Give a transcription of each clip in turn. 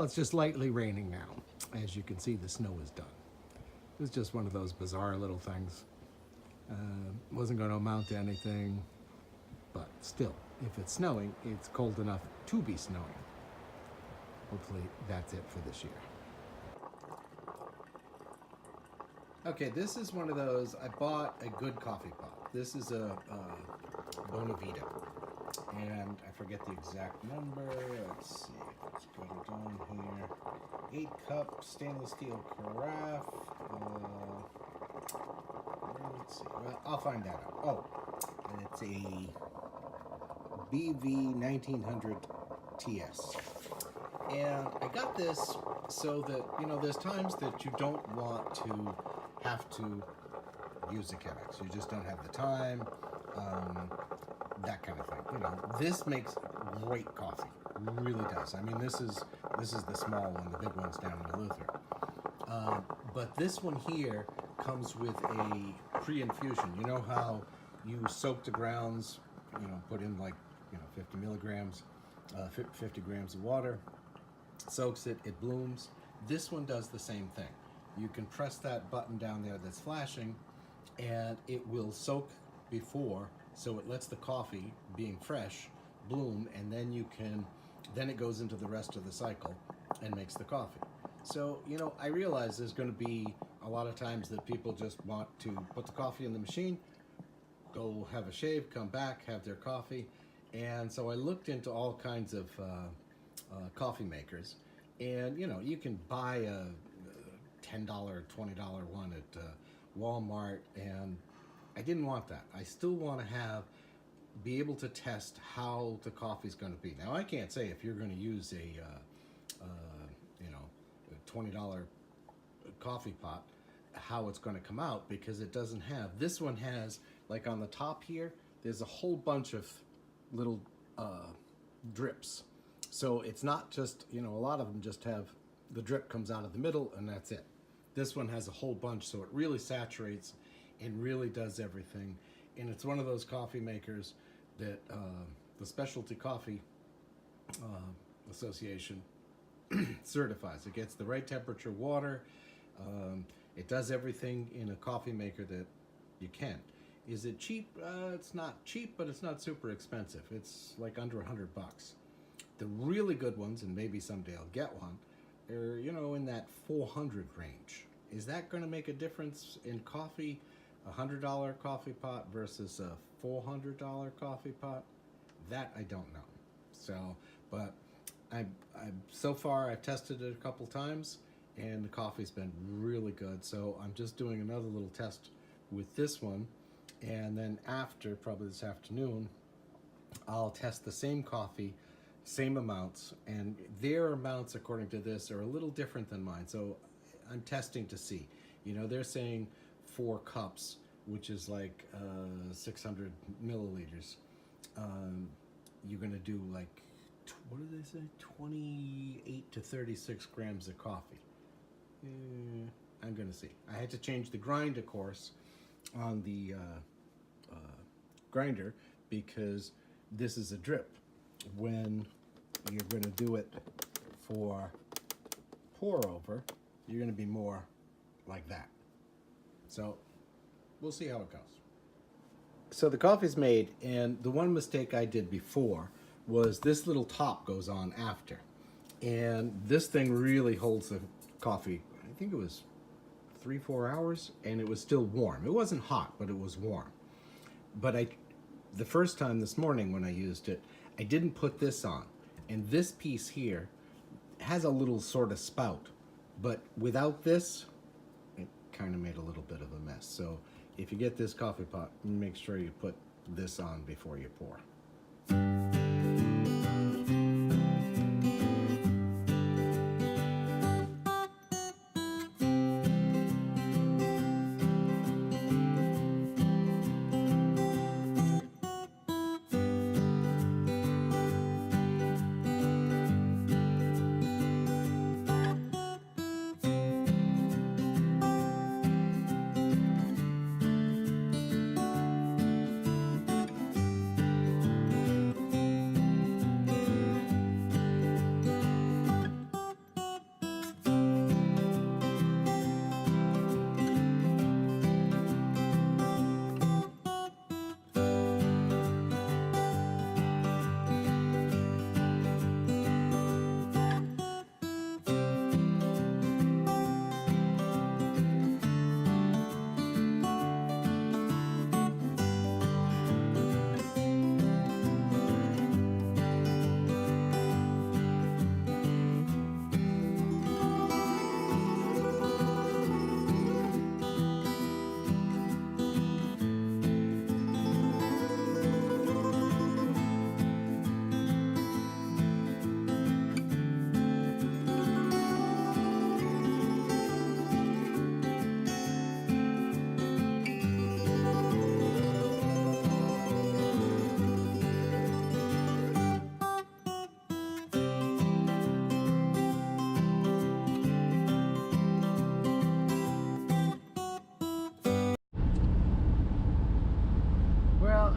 Well, it's just lightly raining now. As you can see, the snow is done. It was just one of those bizarre little things. Wasn't going to amount to anything, but still, if it's snowing, it's cold enough to be snowing. Hopefully that's it for this year. Okay, this is one of those, I bought a good coffee pot. This is a Bonavita, and I forget the exact number. Let's see, let's put it on here. 8-cup stainless steel carafe. Let's see, well, I'll find that out. Oh, and it's a BV 1900 TS. And I got this so that, you know, there's times that you don't want to have to use a Chemex. You just don't have the time, that kind of thing. You know, this makes great coffee. Really does. I mean, this is the small one. The big one's down in Luther. But this one here comes with a pre-infusion. You know how you soak the grounds, you know, put in like, you know, 50 milligrams, 50 grams of water, soaks it, it blooms. This one does the same thing. You can press that button down there that's flashing, and it will soak before, so it lets the coffee, being fresh, bloom, and then it goes into the rest of the cycle and makes the coffee. So, you know, I realize there's going to be a lot of times that people just want to put the coffee in the machine, go have a shave, come back, have their coffee. And so I looked into all kinds of coffee makers, and you know, you can buy a $10, $20 one at Walmart, and I didn't want that. I still want to be able to test how the coffee's going to be. Now, I can't say if you're going to use a you know, a $20 coffee pot, how it's going to come out, because it doesn't have. This one has, like on the top here, there's a whole bunch of little drips. So it's not just, you know, a lot of them just have the drip comes out of the middle and that's it. This one has a whole bunch, so it really saturates and really does everything. And it's one of those coffee makers that the Specialty Coffee Association certifies. It gets the right temperature water. It does everything in a coffee maker that you can. Is it cheap? It's not cheap, but it's not super expensive. It's like under $100. The really good ones, and maybe someday I'll get one, are, you know, in that 400 range. Is that going to make a difference in coffee? A $100 coffee pot versus a $400 coffee pot? That I don't know. So, but so far I've tested it a couple times, and the coffee's been really good. So I'm just doing another little test with this one, and then after, probably this afternoon, I'll test the same coffee, same amounts, and their amounts according to this are a little different than mine. So I'm testing to see. You know, they're saying 4 cups, which is like 600 milliliters. You're gonna do like, what do they say? 28 to 36 grams of coffee. I'm gonna see. I had to change the grind, of course, on the grinder, because this is a drip. When you're going to do it for pour over, you're going to be more like that. So we'll see how it goes. So the coffee's made, and the one mistake I did before was this little top goes on after. And this thing really holds the coffee, I think it was 3-4 hours, and it was still warm. It wasn't hot, but it was warm. But the first time this morning when I used it, I didn't put this on. And this piece here has a little sort of spout, but without this, it kind of made a little bit of a mess. So if you get this coffee pot, make sure you put this on before you pour.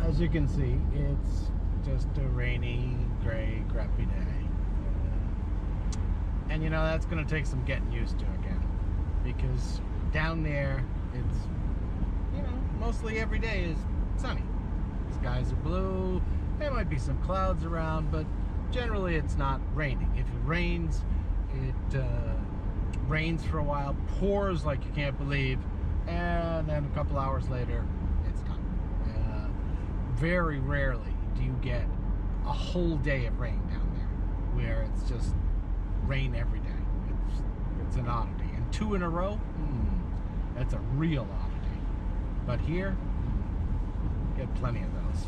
as you can see, it's just a rainy, gray, crappy day. And you know, that's going to take some getting used to again. Because down there, it's, you know, mostly every day is sunny. Skies are blue, there might be some clouds around, but generally it's not raining. If it rains for a while, pours like you can't believe, and then a couple hours later, it's done. Very rarely do you get a whole day of rain down there, where it's just rain every day. It's an oddity. And 2 in a row, that's a real oddity. But here, get plenty of those.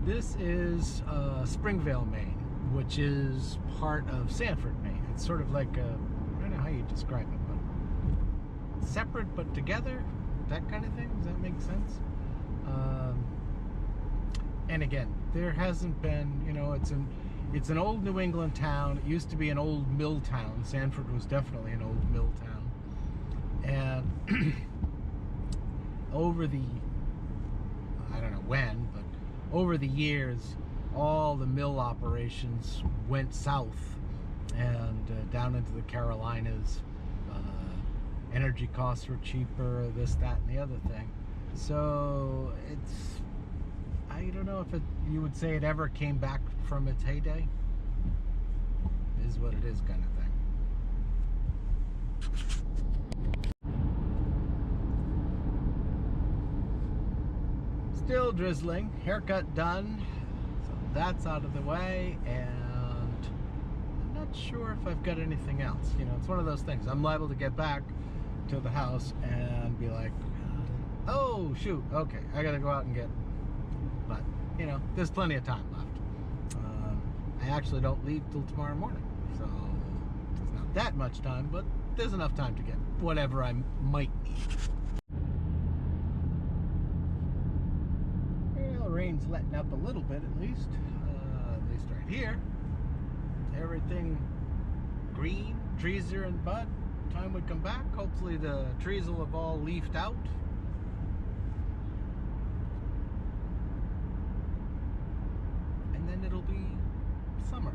This is Springvale, Maine, which is part of Sanford, Maine. It's sort of like I don't know how you describe it, but separate but together, that kind of thing. Does that make sense? And again, there hasn't been, you know, it's an old New England town. It used to be an old mill town. Sanford was definitely an old mill town. And over the, I don't know when, but over the years, all the mill operations went south and down into the Carolinas. Energy costs were cheaper, this, that, and the other thing. So it's, I don't know if you would say it ever came back from its heyday. It is what it is, kind of thing. Still drizzling. Haircut done, so that's out of the way, and I'm not sure if I've got anything else. You know, it's one of those things. I'm liable to get back to the house and be like, oh shoot, okay, I gotta go out and get, but you know, there's plenty of time left. I actually don't leave till tomorrow morning, so it's not that much time, but there's enough time to get whatever I might need. Well, rain's letting up a little bit at least right here. Everything green, trees are in bud. Time we come back, hopefully the trees will have all leafed out. And then it'll be summer.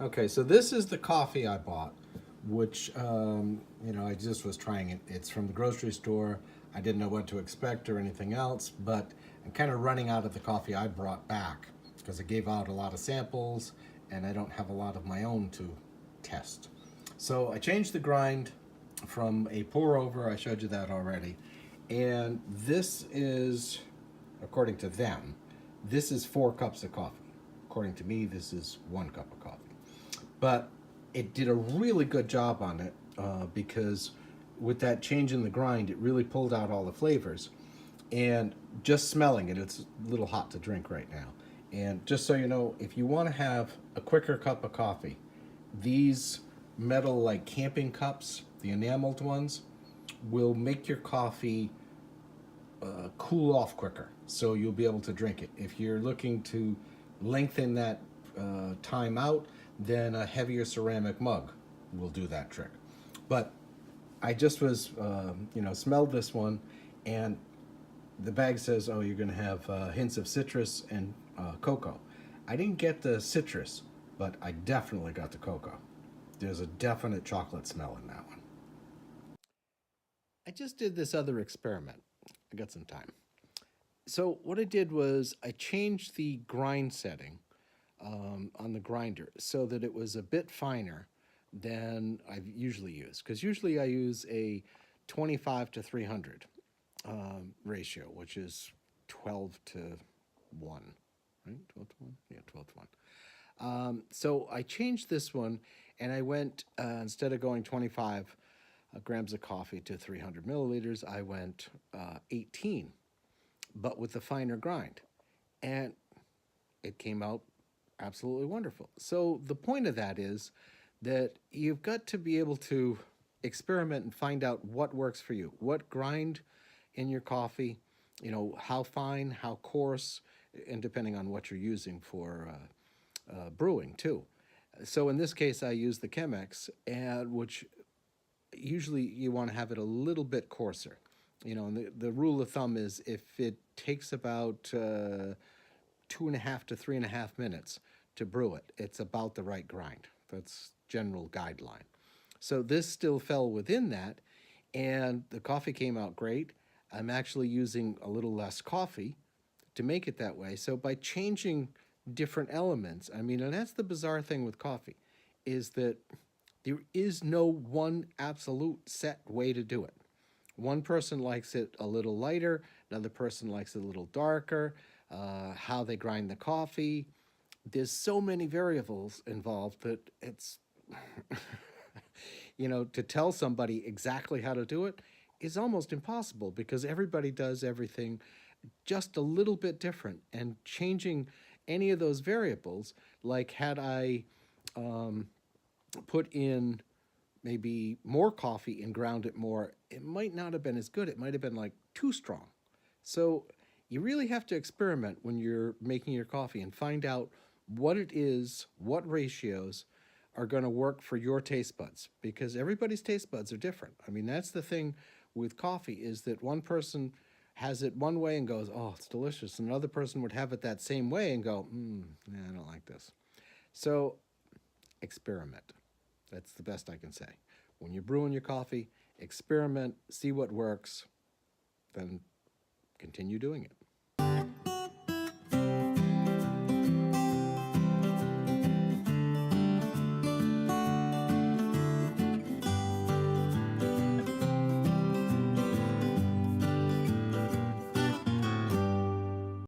Okay, so this is the coffee I bought, which, you know, I just was trying it. It's from the grocery store. I didn't know what to expect or anything else, but I'm kind of running out of the coffee I brought back because I gave out a lot of samples and I don't have a lot of my own to test. So I changed the grind from a pour over, I showed you that already, and this is, according to them, this is 4 cups of coffee. According to me, this is 1 cup of coffee. But it did a really good job on it because with that change in the grind, it really pulled out all the flavors. And just smelling it, it's a little hot to drink right now. And just so you know, if you want to have a quicker cup of coffee, these metal like camping cups, the enameled ones, will make your coffee cool off quicker. So you'll be able to drink it. If you're looking to lengthen that time out, then a heavier ceramic mug will do that trick. But I just was, you know, smelled this one, and the bag says, oh, you're going to have hints of citrus and cocoa. I didn't get the citrus, but I definitely got the cocoa. There's a definite chocolate smell in that one. I just did this other experiment. I got some time. So what I did was I changed the grind setting on the grinder so that it was a bit finer than I usually use. Because usually I use a 25 to 300 ratio, which is 12 to 1. right? 12th one? Yeah, 12th one. So I changed this one, and I went, instead of going 25 grams of coffee to 300 milliliters, I went 18, but with the finer grind. And it came out absolutely wonderful. So the point of that is that you've got to be able to experiment and find out what works for you, what grind in your coffee, you know, how fine, how coarse, and depending on what you're using for brewing too. So in this case, I use the Chemex, and which usually you want to have it a little bit coarser. You know, and the rule of thumb is if it takes about 2.5 to 3.5 minutes to brew it, it's about the right grind. That's general guideline. So this still fell within that, and the coffee came out great. I'm actually using a little less coffee to make it that way. So by changing different elements, I mean, and that's the bizarre thing with coffee, is that there is no one absolute set way to do it. One person likes it a little lighter, another person likes it a little darker, how they grind the coffee. There's so many variables involved that it's, you know, to tell somebody exactly how to do it is almost impossible because everybody does everything just a little bit different. And changing any of those variables, like had I put in maybe more coffee and ground it more, it might not have been as good. It might have been like too strong. So you really have to experiment when you're making your coffee and find out what it is, what ratios are going to work for your taste buds, because everybody's taste buds are different. I mean, that's the thing with coffee, is that one person has it one way and goes, oh, it's delicious. And another person would have it that same way and go, yeah, I don't like this. So experiment. That's the best I can say. When you're brewing your coffee, experiment, see what works, then continue doing it.